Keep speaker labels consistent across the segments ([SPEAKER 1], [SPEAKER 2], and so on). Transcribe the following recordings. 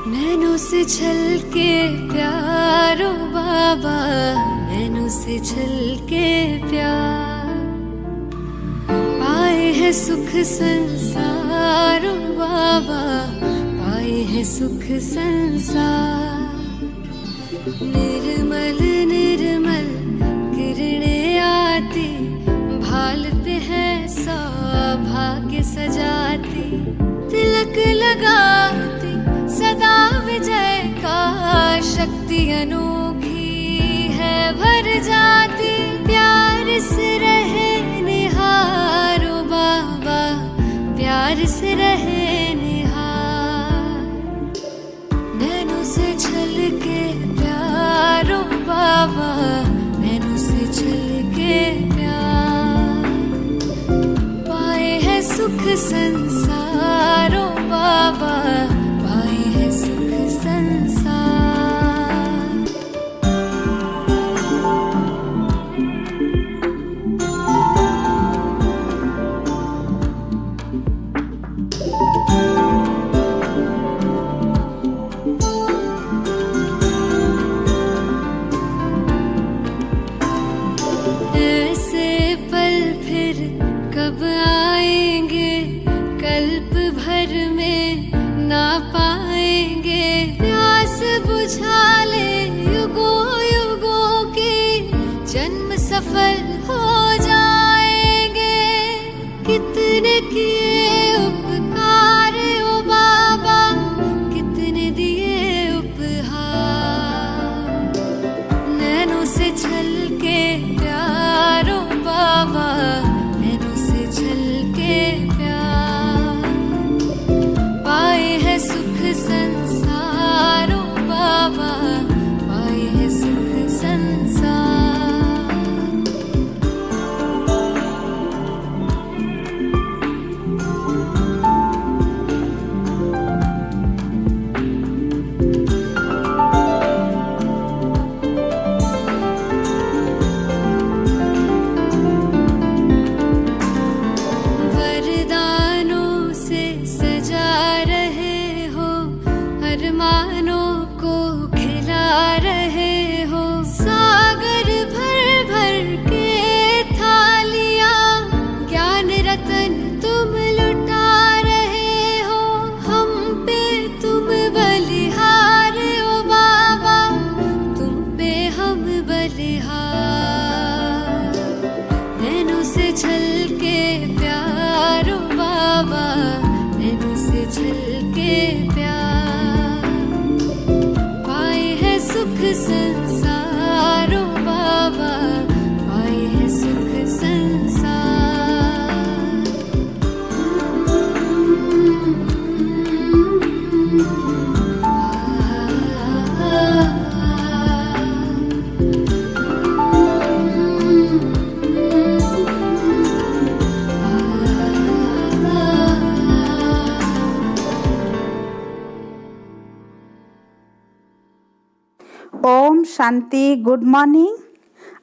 [SPEAKER 1] नैनों से छलके प्यारो बाबा, नैनों से छलके प्यार। पाए है सुख संसारो बाबा, पाए है सुख संसार। निर्मल निर्मल किरणें आती, भाल पे है सौभाग्य सजाती। तिलक लगाती सदा विजय का, शक्ति अनोखी है भर जाती। प्यार से रहे निहारो बाबा, प्यार से रहे निहार। नैनों से छलके प्यारो बाबा, नैनों से छलके प्यार। पाए है सुख संसारो बाबा, पाए है सुख संसार। ऐसे पल फिर कब आएंगे, कल्प भर में ना पाएंगे। प्यास बुझा ले युगों युगों की, जन्म सफल हो जाएंगे। कितने किए उपकार ओ बाबा, कितने दिए उपहार। नैनों से छलके प्यारो बाबा, नैनों से छलके प्यार। पाए है सुख संसारो बाबा, पाए है सुख संसार। वरदानों से सजा रहे हो, अरमानों को खिला रहे हो। सागर भर भर के थालियां, ज्ञान रतन तुम लुटा रहे हो। हम पे तुम बलिहार ओ बाबा, तुम पे हम बलिहार। नैनों से छलके प्यारो बाबा, नैनों से छलके प्यार। पाए है सुख संसारो बाबा, पाए है सुख संसार।
[SPEAKER 2] ओम शांति। Good morning.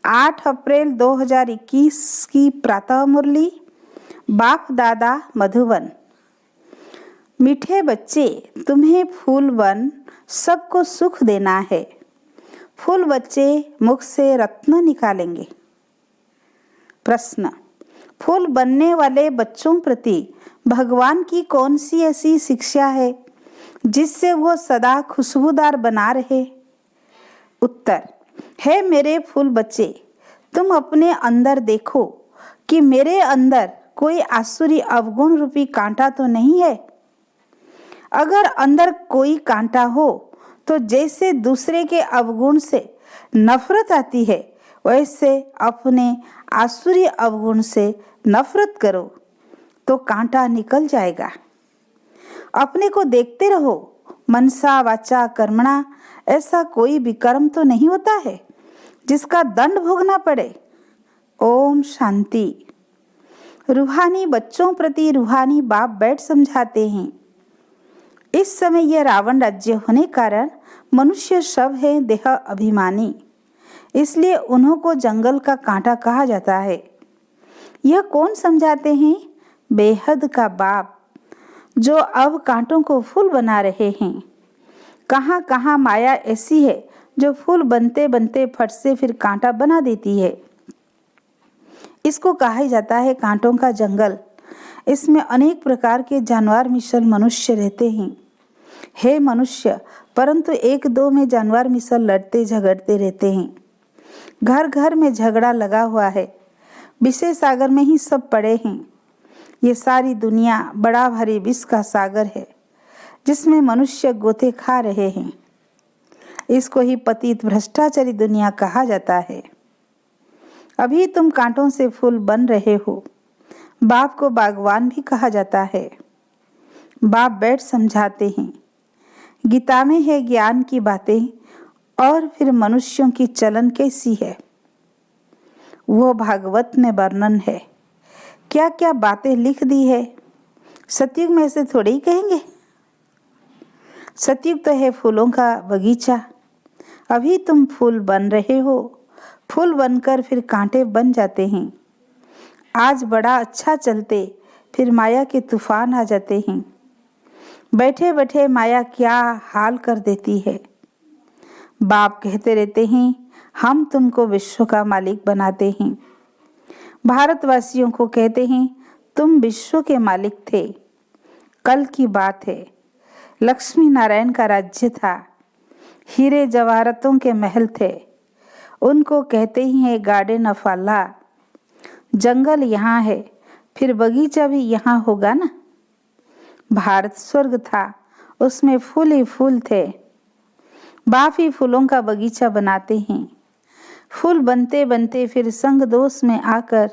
[SPEAKER 2] 8 अप्रैल 2021 की प्रातः मुरली। बाप दादा मधुबन। मीठे बच्चे, तुम्हें फूल बन सबको सुख देना है। फूल बच्चे मुख से रत्न निकालेंगे। प्रश्न, फूल बनने वाले बच्चों प्रति भगवान की कौन सी ऐसी शिक्षा है जिससे वो सदा खुशबूदार बना रहे? उत्तर, है मेरे फूल बच्चे, तुम अपने अंदर देखो कि मेरे अंदर कोई आसुरी अवगुण रूपी कांटा तो नहीं है। अगर अंदर कोई कांटा हो तो जैसे दूसरे के अवगुण से नफरत आती है, वैसे अपने आसुरी अवगुण से नफरत करो तो कांटा निकल जाएगा। अपने को देखते रहो। मनसा वाचा कर्मणा, ऐसा कोई विकर्म तो नहीं होता है जिसका दंड भोगना पड़े। ओम शांति। रूहानी बच्चों प्रति रूहानी बाप बैठ समझाते हैं। इस समय यह रावण राज्य होने कारण मनुष्य सब है देह अभिमानी, इसलिए उन्हों को जंगल का कांटा कहा जाता है। यह कौन समझाते हैं? बेहद का बाप, जो अब कांटों को फूल बना रहे हैं। कहाँ कहाँ माया ऐसी है जो फूल बनते बनते फट से फिर कांटा बना देती है। इसको कहा जाता है कांटों का जंगल। इसमें अनेक प्रकार के जानवर मिसल मनुष्य रहते हैं। हे मनुष्य, परंतु एक दो में जानवर मिसल लड़ते झगड़ते रहते हैं। घर घर में झगड़ा लगा हुआ है। विषय सागर में ही सब पड़े हैं। ये सारी दुनिया बड़ा भारी विष का सागर है जिसमें मनुष्य गोते खा रहे हैं। इसको ही पतित भ्रष्टाचारी दुनिया कहा जाता है। अभी तुम कांटों से फूल बन रहे हो। बाप को बागवान भी कहा जाता है। बाप बैठ समझाते हैं। गीता में है ज्ञान की बातें और फिर मनुष्यों की चलन कैसी है वो भागवत में वर्णन है। क्या क्या बातें लिख दी है। सतयुग में से थोड़े ही कहेंगे। सतयुग तो है फूलों का बगीचा। अभी तुम फूल बन रहे हो। फूल बनकर फिर कांटे बन जाते हैं। आज बड़ा अच्छा चलते फिर माया के तूफान आ जाते हैं। बैठे बैठे माया क्या हाल कर देती है। बाप कहते रहते हैं हम तुमको विश्व का मालिक बनाते हैं। भारतवासियों को कहते हैं तुम विश्व के मालिक थे। कल की बात है। लक्ष्मी नारायण का राज्य था। हीरे जवाहरतों के महल थे। उनको कहते ही है गार्डन ऑफ अल्लाह। जंगल यहाँ है फिर बगीचा भी यहाँ होगा ना। भारत स्वर्ग था, उसमें फूल ही फूल थे। बाप ही फूलों का बगीचा बनाते हैं। फूल बनते बनते फिर संग दोष में आकर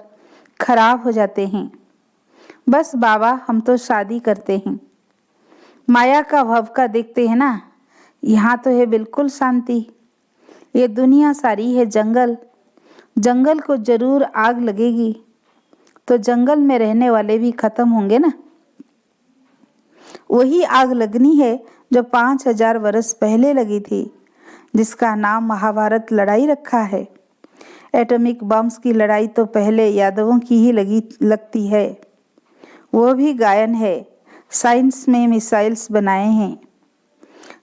[SPEAKER 2] खराब हो जाते हैं। बस बाबा हम तो शादी करते हैं। माया का भव का देखते हैं ना। यहाँ तो है बिल्कुल शांति। ये दुनिया सारी है जंगल। जंगल को जरूर आग लगेगी तो जंगल में रहने वाले भी खत्म होंगे ना। वही आग लगनी है जो 5000 वर्ष पहले लगी थी, जिसका नाम महाभारत लड़ाई रखा है। एटॉमिक बम्स की लड़ाई तो पहले यादवों की ही लगती है। वो भी गायन है। साइंस में मिसाइल्स बनाए हैं।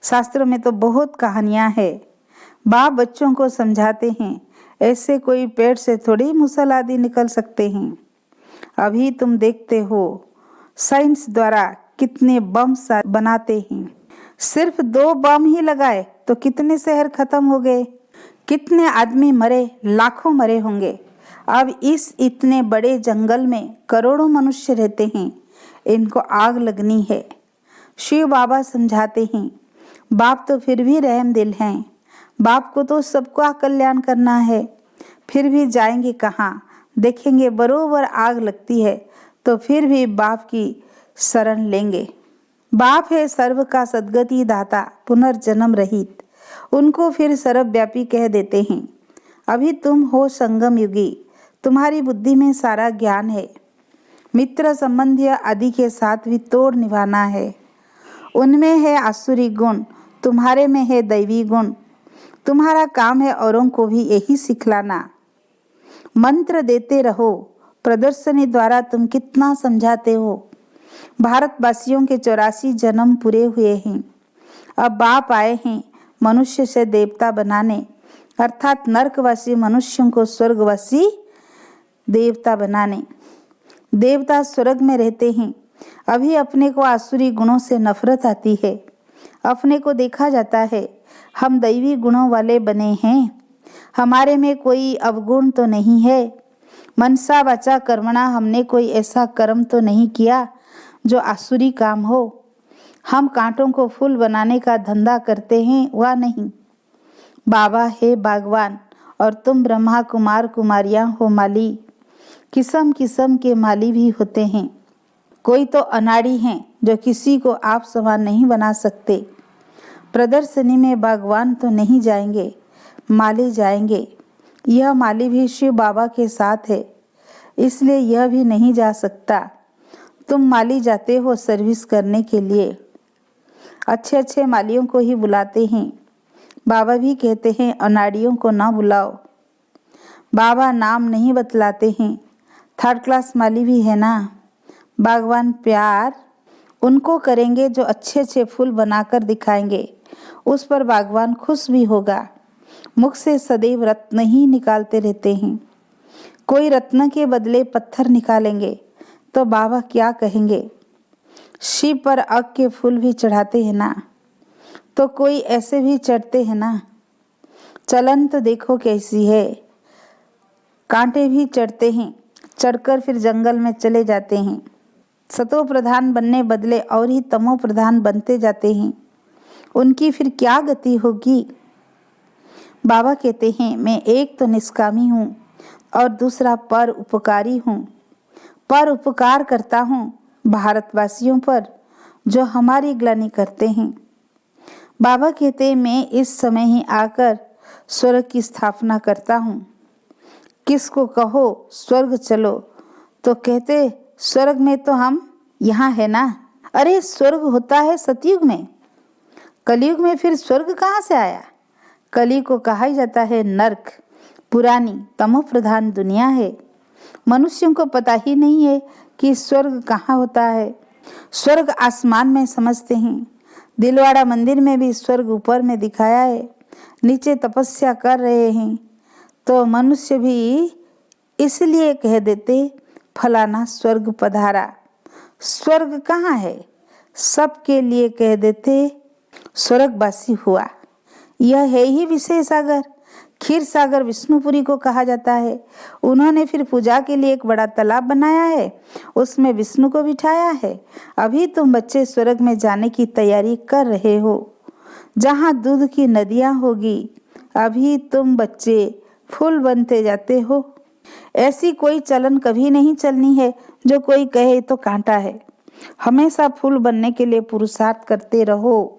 [SPEAKER 2] शास्त्रों में तो बहुत कहानियां हैं। बाप बच्चों को समझाते हैं ऐसे कोई पेड़ से थोड़ी मुसल आदि निकल सकते हैं। अभी तुम देखते हो साइंस द्वारा कितने बम बनाते हैं। सिर्फ 2 बम ही लगाए तो कितने शहर खत्म हो गए, कितने आदमी मरे, लाखों मरे होंगे। अब इस इतने बड़े जंगल में करोड़ों मनुष्य रहते हैं। इनको आग लगनी है। शिव बाबा समझाते हैं। बाप तो फिर भी रहम दिल हैं। बाप को तो सबका कल्याण करना है। फिर भी जाएंगे कहाँ। देखेंगे बरोबर आग लगती है तो फिर भी बाप की शरण लेंगे। बाप है सर्व का सद्गति दाता, पुनर्जन्म रहित। उनको फिर सर्वव्यापी कह देते हैं। अभी तुम हो संगम युगी। तुम्हारी बुद्धि में सारा ज्ञान है। मित्र संबंधी आदि के साथ भी तोड़ निभाना है। उनमें है आसुरी गुण, तुम्हारे में है दैवी गुण। तुम्हारा काम है औरों को भी यही सिखलाना। मंत्र देते रहो। प्रदर्शनी द्वारा तुम कितना समझाते हो। भारतवासियों के 84 जन्म पूरे हुए हैं। अब बाप आए हैं मनुष्य से देवता बनाने, अर्थात नरकवासी मनुष्यों को स्वर्गवासी देवता बनाने। देवता स्वर्ग में रहते हैं। अभी अपने को आसुरी गुणों से नफरत आती है। अपने को देखा जाता है हम दैवी गुणों वाले बने हैं। हमारे में कोई अवगुण तो नहीं है। मनसा वाचा कर्मणा, हमने कोई ऐसा कर्म तो नहीं किया जो आसुरी काम हो। हम कांटों को फूल बनाने का धंधा करते हैं वह नहीं। बाबा है बागवान और तुम ब्रह्मा कुमार कुमारियां हो माली। किस्म किस्म के माली भी होते हैं। कोई तो अनाड़ी हैं जो किसी को आप समान नहीं बना सकते। प्रदर्शनी में बागवान तो नहीं जाएंगे, माली जाएंगे। यह माली भी शिव बाबा के साथ है, इसलिए यह भी नहीं जा सकता। तुम माली जाते हो सर्विस करने के लिए। अच्छे अच्छे मालियों को ही बुलाते हैं। बाबा भी कहते हैं अनाड़ियों को ना बुलाओ। बाबा नाम नहीं बतलाते हैं। 3rd क्लास माली भी है ना। बागवान प्यार उनको करेंगे जो अच्छे अच्छे फूल बनाकर दिखाएंगे। उस पर भगवान खुश भी होगा। मुख से सदैव रत्न ही निकालते रहते हैं। कोई रत्न के बदले पत्थर निकालेंगे तो बाबा क्या कहेंगे? शिव पर अग के फूल भी चढ़ाते हैं ना, तो कोई ऐसे भी चढ़ते हैं ना। चलन तो देखो कैसी है, कांटे भी चढ़ते हैं, चढ़कर फिर जंगल में चले जाते हैं। सतो प्रधान बनने बदले और ही तमो प्रधान बनते जाते हैं। उनकी फिर क्या गति होगी? बाबा कहते हैं, मैं एक तो निष्कामी हूँ और दूसरा पर उपकारी हूँ। पर उपकार करता हूँ भारतवासियों पर जो हमारी ग्लानि करते हैं। बाबा कहते हैं, मैं इस समय ही आकर स्वर्ग की स्थापना करता हूँ। किसको कहो स्वर्ग चलो तो कहते स्वर्ग में तो हम यहाँ है ना। अरे स्वर्ग होता है सतयुग में, कलयुग में फिर स्वर्ग कहाँ से आया? कली को कहा ही जाता है नर्क, पुरानी तमो प्रधान दुनिया है। मनुष्यों को पता ही नहीं है कि स्वर्ग कहाँ होता है। स्वर्ग आसमान में समझते हैं। दिलवाड़ा मंदिर में भी स्वर्ग ऊपर में दिखाया है, नीचे तपस्या कर रहे हैं। तो मनुष्य भी इसलिए कह देते फलाना स्वर्ग पधारा। स्वर्ग कहाँ है? सबके लिए कह देते स्वर्गवासी हुआ। यह है ही विषय सागर। क्षीर सागर विष्णुपुरी को कहा जाता है। उन्होंने फिर पूजा के लिए एक बड़ा तालाब बनाया है, उसमें विष्णु को बिठाया है। अभी तुम बच्चे स्वर्ग में जाने की तैयारी कर रहे हो, जहाँ दूध की नदियाँ होगी। अभी तुम बच्चे फूल बनते जाते हो। ऐसी कोई चलन कभी नहीं चलनी है जो कोई कहे तो कांटा है। हमेशा फूल बनने के लिए पुरुषार्थ करते रहो।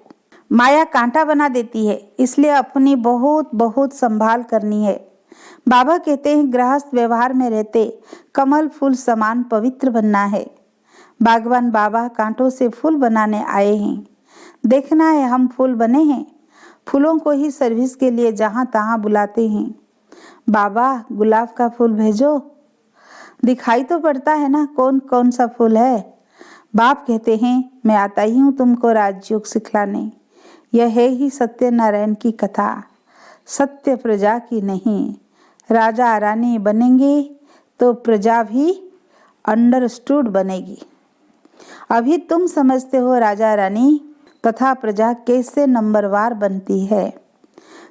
[SPEAKER 2] माया कांटा बना देती है, इसलिए अपनी बहुत बहुत संभाल करनी है। बाबा कहते हैं, गृहस्थ व्यवहार में रहते कमल फूल समान पवित्र बनना है। बागवान बाबा कांटों से फूल बनाने आए हैं। देखना है हम फूल बने हैं। फूलों को ही सर्विस के लिए जहाँ तहाँ बुलाते हैं। बाबा गुलाब का फूल भेजो। दिखाई तो पड़ता है ना कौन कौन सा फूल है। बाप कहते हैं, मैं आता ही हूँ तुमको राजयोग सिखलाने। यह है ही सत्यनारायण की कथा, सत्य प्रजा की नहीं। राजा रानी बनेंगे तो प्रजा भी अंडरस्टूड बनेगी। अभी तुम समझते हो राजा रानी तथा प्रजा कैसे नंबरवार बनती है।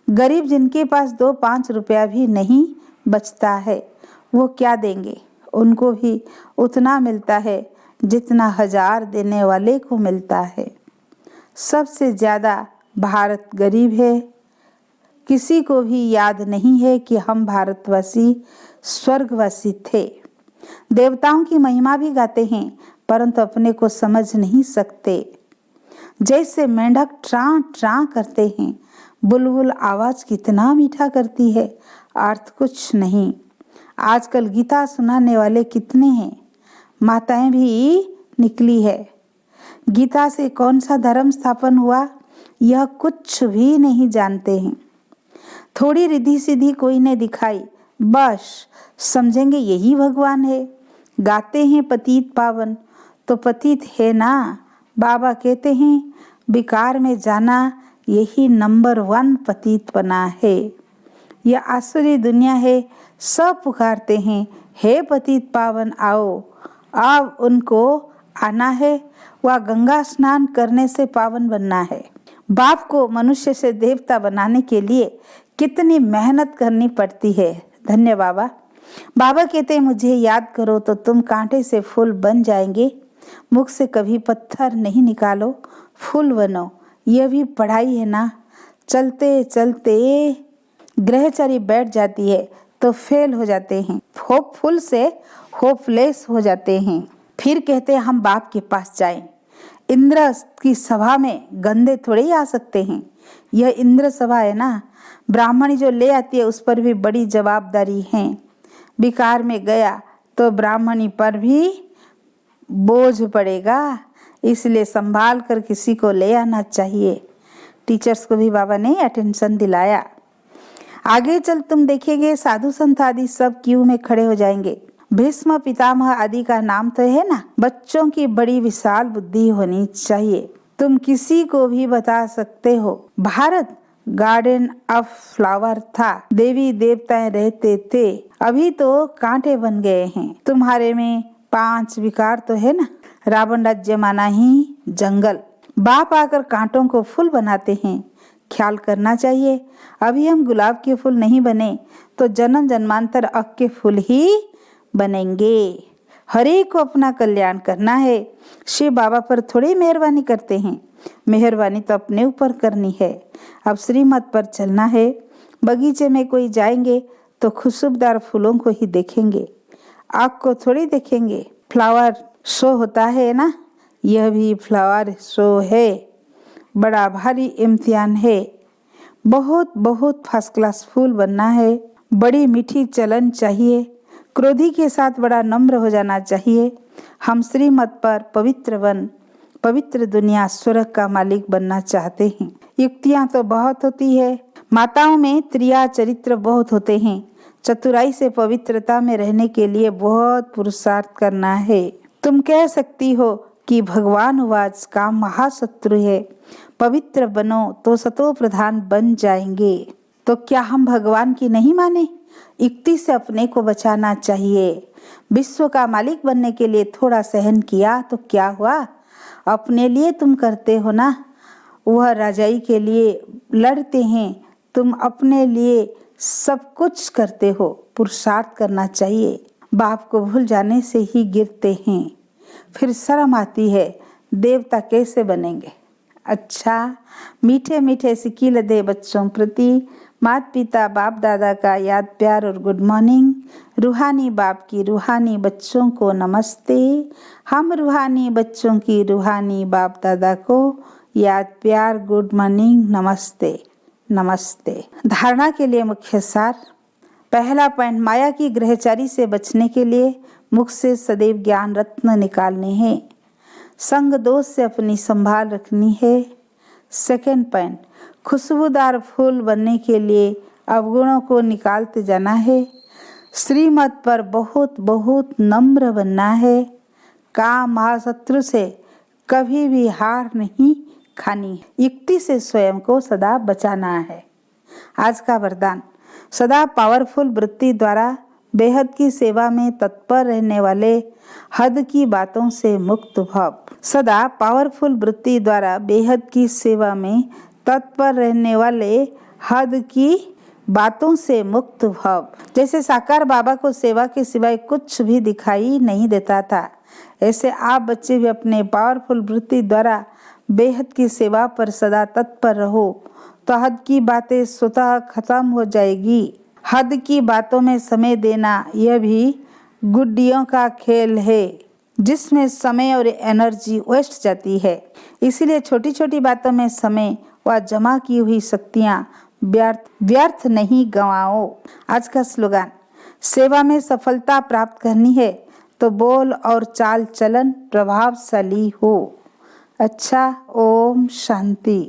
[SPEAKER 2] गरीब जिनके पास 2-5 रुपया भी नहीं बचता है, वो क्या देंगे? उनको भी उतना मिलता है जितना 1000 देने वाले को मिलता है। सबसे ज़्यादा भारत गरीब है। किसी को भी याद नहीं है कि हम भारतवासी स्वर्गवासी थे। देवताओं की महिमा भी गाते हैं, परंतु अपने को समझ नहीं सकते। जैसे मेंढक ट्रां ट्रां करते हैं, बुलबुल आवाज कितना मीठा करती है, अर्थ कुछ नहीं। आजकल गीता सुनाने वाले कितने हैं, माताएं भी निकली है। गीता से कौन सा धर्म स्थापन हुआ यह कुछ भी नहीं जानते हैं। थोड़ी रिद्धि सीधी कोई ने दिखाई, बस समझेंगे यही भगवान है। गाते हैं पतित पावन, तो पतित है ना। बाबा कहते हैं, विकार में जाना यही नंबर 1 पतितपना है। यह आसुरी दुनिया है। सब पुकारते हैं, हे पतित पावन आओ। अब उनको आना है, वह गंगा स्नान करने से पावन बनना है। बाप को मनुष्य से देवता बनाने के लिए कितनी मेहनत करनी पड़ती है। धन्य बाबा। बाबा कहते हैं, मुझे याद करो तो तुम कांटे से फूल बन जाएंगे। मुख से कभी पत्थर नहीं निकालो, फूल बनो। यह भी पढ़ाई है ना। चलते चलते ग्रहचारी बैठ जाती है तो फेल हो जाते हैं, होपफुल से होपलेस हो जाते हैं। फिर कहते हैं हम बाप के पास जाएं। इंद्र की सभा में गंदे थोड़े ही आ सकते हैं। यह इंद्र सभा है ना। ब्राह्मणी जो ले आती है उस पर भी बड़ी जवाबदारी है। विकार में गया तो ब्राह्मणी पर भी बोझ पड़ेगा, इसलिए संभाल कर किसी को ले आना चाहिए। टीचर्स को भी बाबा ने अटेंशन दिलाया। आगे चल तुम देखेंगे साधु संत आदि सब क्यू में खड़े हो जाएंगे। भीष्म पितामह आदि का नाम तो है ना। बच्चों की बड़ी विशाल बुद्धि होनी चाहिए। तुम किसी को भी बता सकते हो। भारत गार्डन ऑफ फ्लावर था, देवी देवताएं रहते थे, अभी तो कांटे बन गए हैं। तुम्हारे में 5 विकार तो है ना, रावण राज्य माना ही जंगल, बाप आकर कांटों को फूल बनाते हैं। ख्याल करना चाहिए, अभी हम गुलाब के फूल नहीं बने तो जन्म जन्मांतर अक के फूल ही बनेंगे। हरे को अपना कल्याण करना है। शिव बाबा पर थोड़ी मेहरबानी करते हैं, मेहरबानी तो अपने ऊपर करनी है। अब श्रीमत पर चलना है। बगीचे में कोई जाएंगे तो खुशबूदार फूलों को ही देखेंगे, आग को थोड़ी देखेंगे। फ्लावर शो होता है ना, यह भी फ्लावर शो है। बड़ा भारी इम्तिहान है, बहुत बहुत फर्स्ट क्लास फूल बनना है। बड़ी मीठी चलन चाहिए, क्रोधी के साथ बड़ा नम्र हो जाना चाहिए। हम श्रीमत पर पवित्र वन, पवित्र दुनिया, स्वर्ग का मालिक बनना चाहते हैं। युक्तियां तो बहुत होती है, माताओं में त्रिया चरित्र बहुत होते हैं। चतुराई से पवित्रता में रहने के लिए बहुत पुरुषार्थ करना है। तुम कह सकती हो कि भगवान वाच काम महाशत्रु है, पवित्र बनो तो सतो प्रधान बन जाएंगे। तो क्या हम भगवान की नहीं माने? युक्ति से अपने को बचाना चाहिए। विश्व का मालिक बनने के लिए थोड़ा सहन किया तो क्या हुआ? अपने लिए तुम करते हो ना, वह राजाई के लिए लड़ते हैं, तुम अपने लिए सब कुछ करते हो। पुरुषार्थ करना चाहिए। बाप को भूल जाने से ही गिरते हैं, फिर शर्म आती है, देवता कैसे बनेंगे। अच्छा, मीठे मीठे सिकील दे बच्चों प्रति माता पिता बाप दादा का याद प्यार और गुड मॉर्निंग। रूहानी बाप की रूहानी बच्चों को नमस्ते। हम रूहानी बच्चों की रूहानी बाप दादा को याद प्यार गुड मॉर्निंग नमस्ते नमस्ते। धारणा के लिए मुख्य सार। पहला पॉइंट, माया की ग्रहचारी से बचने के लिए मुख से सदैव ज्ञान रत्न निकालने हैं। संग दोष से अपनी संभाल रखनी है। सेकंड पॉइंट, खुशबूदार फूल बनने के लिए अवगुणों को निकालते जाना है। श्रीमत पर बहुत बहुत नम्र बनना है। काम महाशत्रु से कभी भी हार नहीं खानी। युक्ति से स्वयं को सदा बचाना है। आज का वरदान, सदा पावरफुल वृत्ति द्वारा बेहद की सेवा में तत्पर रहने वाले हद की बातों से मुक्त भव। सदा पावरफुल वृत्ति द्वारा बेहद की सेवा में तत्पर रहने वाले हद की बातों से मुक्त भव। जैसे साकार बाबा को सेवा के सिवाय कुछ भी दिखाई नहीं देता था, ऐसे आप बच्चे भी अपने पावरफुल वृत्ति द्वारा बेहद की सेवा पर सदा तत्पर रहो, तो हद की बातें स्वतः खत्म हो जाएगी। हद की बातों में समय देना यह भी गुड्डियों का खेल है, जिसमें समय और एनर्जी वेस्ट जाती है। इसीलिए छोटी छोटी बातों में समय व जमा की हुई शक्तियाँ व्यर्थ नहीं गंवाओ। आज का स्लोगन, सेवा में सफलता प्राप्त करनी है तो बोल और चाल चलन प्रभावशाली हो। अच्छा, ओम शांति।